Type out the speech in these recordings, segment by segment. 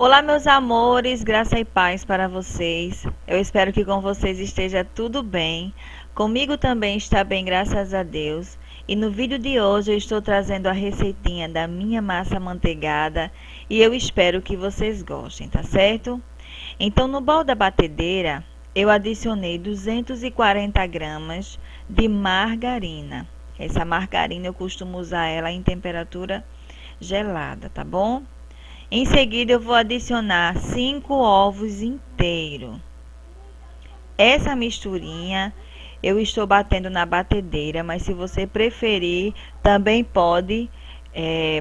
Olá, meus amores, graça e paz para vocês. Eu espero que com vocês esteja tudo bem. Comigo também está bem, graças a Deus. E no vídeo de hoje eu estou trazendo a receitinha da minha massa amanteigada e eu espero que vocês gostem, tá certo? Então, no bowl da batedeira, eu adicionei 240 gramas de margarina. Essa margarina eu costumo usar ela em temperatura gelada, tá bom? Em seguida, eu vou adicionar 5 ovos inteiros. Essa misturinha eu estou batendo na batedeira, mas se você preferir, também pode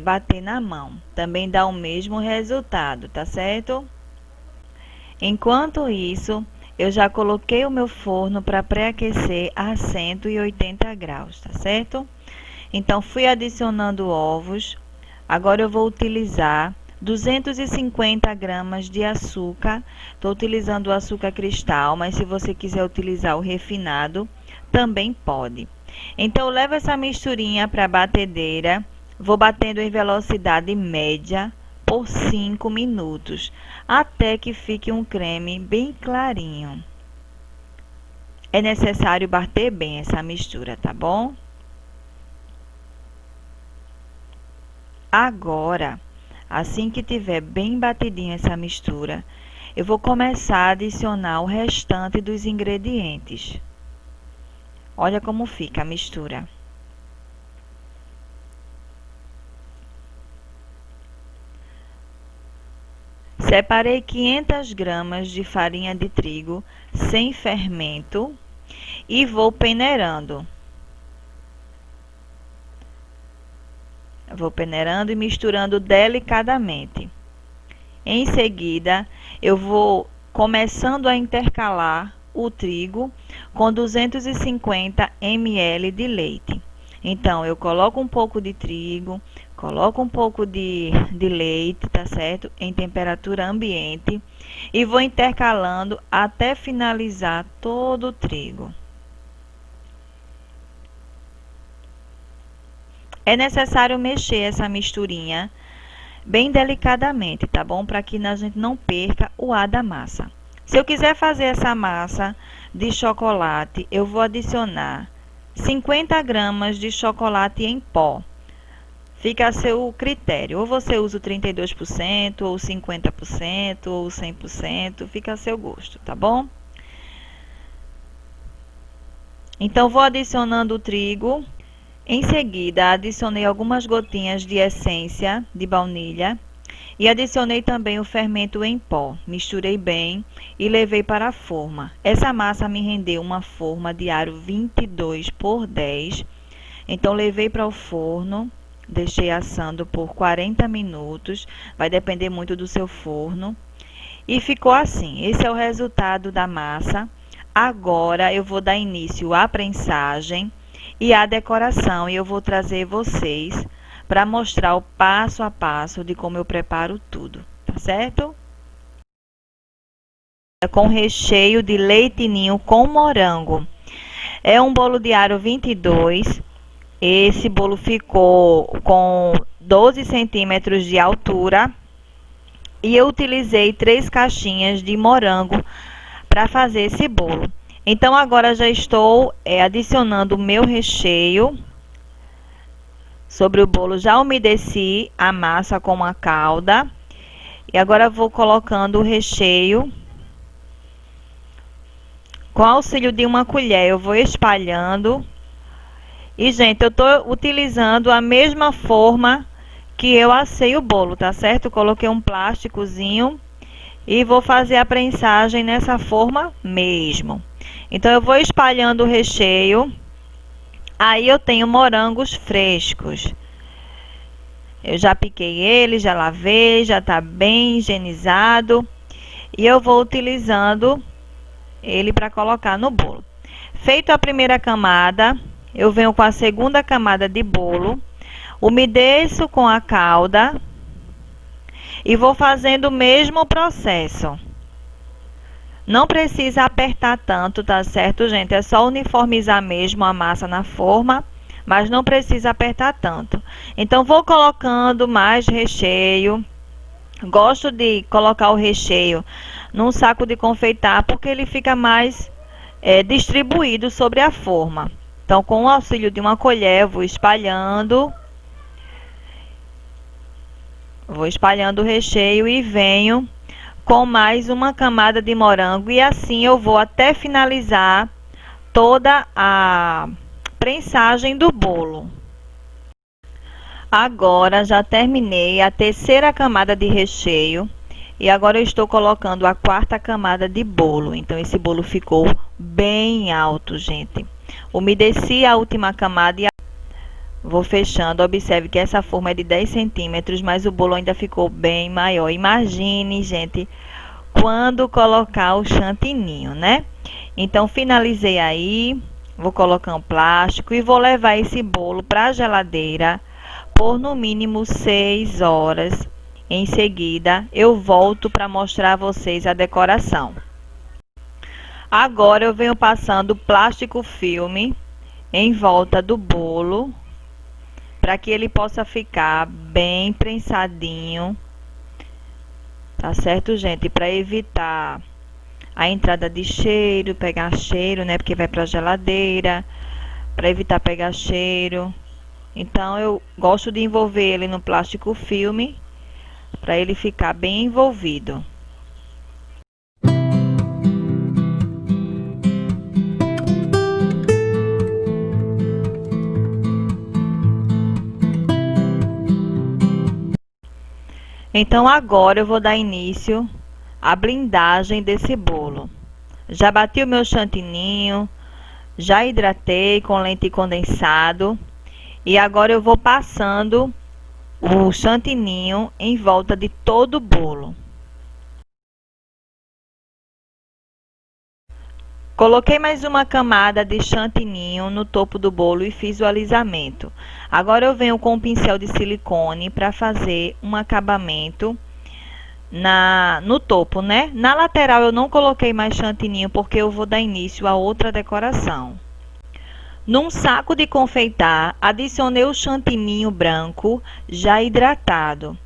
bater na mão. Também dá o mesmo resultado, tá certo? Enquanto isso, eu já coloquei o meu forno para pré-aquecer a 180 graus, tá certo? Então, fui adicionando ovos. Agora eu vou utilizar 250 gramas de açúcar. Estou utilizando o açúcar cristal, mas se você quiser utilizar o refinado, também pode. Então, eu levo essa misturinha para a batedeira. Vou batendo em velocidade média por 5 minutos, até que fique um creme bem clarinho. É necessário bater bem essa mistura, tá bom? Agora, assim que tiver bem batidinha essa mistura, eu vou começar a adicionar o restante dos ingredientes. Olha como fica a mistura. Separei 500 gramas de farinha de trigo sem fermento e vou peneirando. Vou peneirando e misturando delicadamente. Em seguida, eu vou começando a intercalar o trigo com 250 ml de leite. Então, eu coloco um pouco de trigo, coloco um pouco de leite, tá certo? Em temperatura ambiente e vou intercalando até finalizar todo o trigo. É necessário mexer essa misturinha bem delicadamente, tá bom? Para que a gente não perca o ar da massa. Se eu quiser fazer essa massa de chocolate, eu vou adicionar 50 gramas de chocolate em pó. Fica a seu critério. Ou você usa o 32%, ou 50%, ou 100%. Fica a seu gosto, tá bom? Então, vou adicionando o trigo. Em seguida, adicionei algumas gotinhas de essência de baunilha e adicionei também o fermento em pó. Misturei bem e levei para a forma. Essa massa me rendeu uma forma de aro 22 por 10. Então, levei para o forno, deixei assando por 40 minutos. Vai depender muito do seu forno. E ficou assim. Esse é o resultado da massa. Agora, eu vou dar início à prensagem e a decoração, e eu vou trazer vocês para mostrar o passo a passo de como eu preparo tudo, tá certo? Com recheio de leite ninho com morango. É um bolo de aro 22. Esse bolo ficou com 12 centímetros de altura e eu utilizei 3 caixinhas de morango para fazer esse bolo. Então, agora já estou adicionando o meu recheio sobre o bolo. Já umedeci a massa com a calda. E agora vou colocando o recheio. Com auxílio de uma colher, eu vou espalhando. E, gente, eu estou utilizando a mesma forma que eu assei o bolo, tá certo? Coloquei um plásticozinho e vou fazer a prensagem nessa forma mesmo. Então, eu vou espalhando o recheio. Aí, eu tenho morangos frescos. Eu já piquei ele, já lavei, já tá bem higienizado. E eu vou utilizando ele para colocar no bolo. Feito a primeira camada, eu venho com a segunda camada de bolo. Umedeço com a calda. E vou fazendo o mesmo processo. Não precisa apertar tanto, tá certo, gente? É só uniformizar mesmo a massa na forma, mas não precisa apertar tanto. Então, vou colocando mais recheio Gosto de colocar o recheio num saco de confeitar porque ele fica mais distribuído sobre a forma. Então, com o auxílio de uma colher, vou espalhando o recheio e venho com mais uma camada de morango e assim eu vou até finalizar toda a prensagem do bolo. Agora já terminei a terceira camada de recheio e agora eu estou colocando a quarta camada de bolo. Então esse bolo ficou bem alto, gente. Umedeci a última camada e vou fechando. Observe que essa forma é de 10 centímetros, mas o bolo ainda ficou bem maior. Imagine, gente, quando colocar o chantininho, né? Então finalizei aí, vou colocar um plástico e vou levar esse bolo para a geladeira por no mínimo 6 horas. Em seguida, eu volto para mostrar a vocês a decoração. Agora eu venho passando plástico filme em volta do bolo para que ele possa ficar bem prensadinho. Tá certo, gente? Para evitar a entrada de cheiro, pegar cheiro, né? Porque vai para a geladeira, para evitar pegar cheiro. Então eu gosto de envolver ele no plástico filme para ele ficar bem envolvido. Então agora eu vou dar início à blindagem desse bolo. Já bati o meu chantininho, já hidratei com leite condensado e agora eu vou passando o chantininho em volta de todo o bolo. Coloquei mais uma camada de chantininho no topo do bolo e fiz o alisamento. Agora eu venho com um pincel de silicone para fazer um acabamento no topo, né? Na lateral eu não coloquei mais chantininho porque eu vou dar início a outra decoração. Num saco de confeitar, adicionei o chantininho branco já hidratado.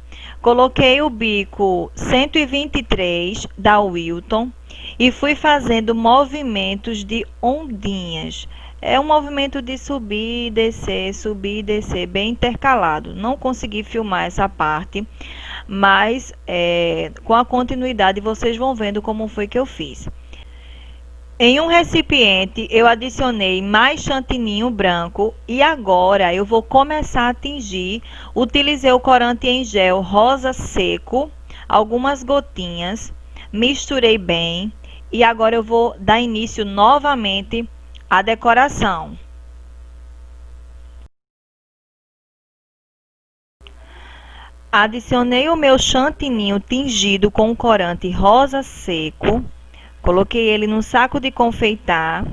Coloquei o bico 123 da Wilton e fui fazendo movimentos de ondinhas. É um movimento de subir e descer, bem intercalado. Não consegui filmar essa parte, mas com a continuidade vocês vão vendo como foi que eu fiz. Em um recipiente, eu adicionei mais chantininho branco e agora eu vou começar a tingir. Utilizei o corante em gel rosa seco, algumas gotinhas, misturei bem e agora eu vou dar início novamente à decoração. Adicionei o meu chantininho tingido com corante rosa seco. Coloquei ele num saco de confeitar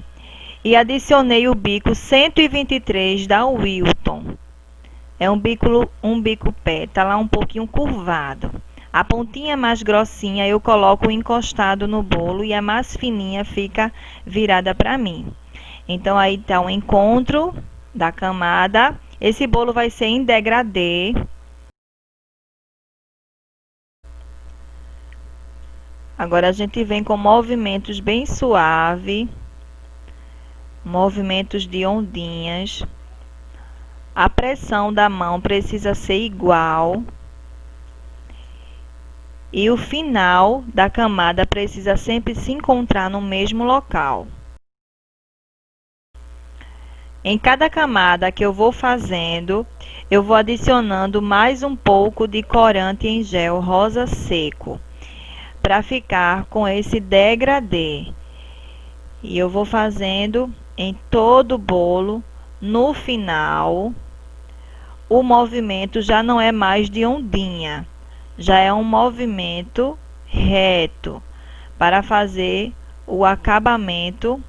e adicionei o bico 123 da Wilton. É um bico pétala, um pouquinho curvado. A pontinha mais grossinha eu coloco encostado no bolo e a mais fininha fica virada para mim. Então aí tá o encontro da camada. Esse bolo vai ser em degradê. Agora a gente vem com movimentos bem suave, movimentos de ondinhas. A pressão da mão precisa ser igual. E o final da camada precisa sempre se encontrar no mesmo local. Em cada camada que eu vou fazendo, eu vou adicionando mais um pouco de corante em gel rosa seco, para ficar com esse degradê. E eu vou fazendo em todo o bolo. No final, o movimento já não é mais de ondinha, já é um movimento reto para fazer o acabamento.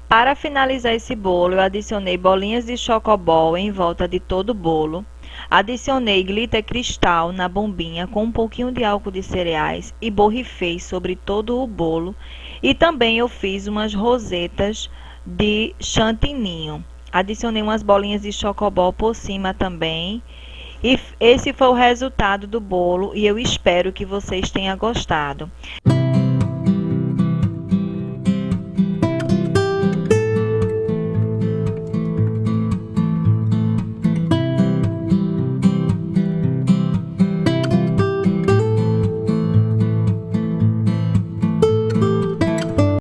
Para finalizar esse bolo, eu adicionei bolinhas de chocobol em volta de todo o bolo. Adicionei glitter cristal na bombinha com um pouquinho de álcool de cereais e borrifei sobre todo o bolo. E também eu fiz umas rosetas de chantininho. Adicionei umas bolinhas de chocobol por cima também E esse foi o resultado do bolo e eu espero que vocês tenham gostado.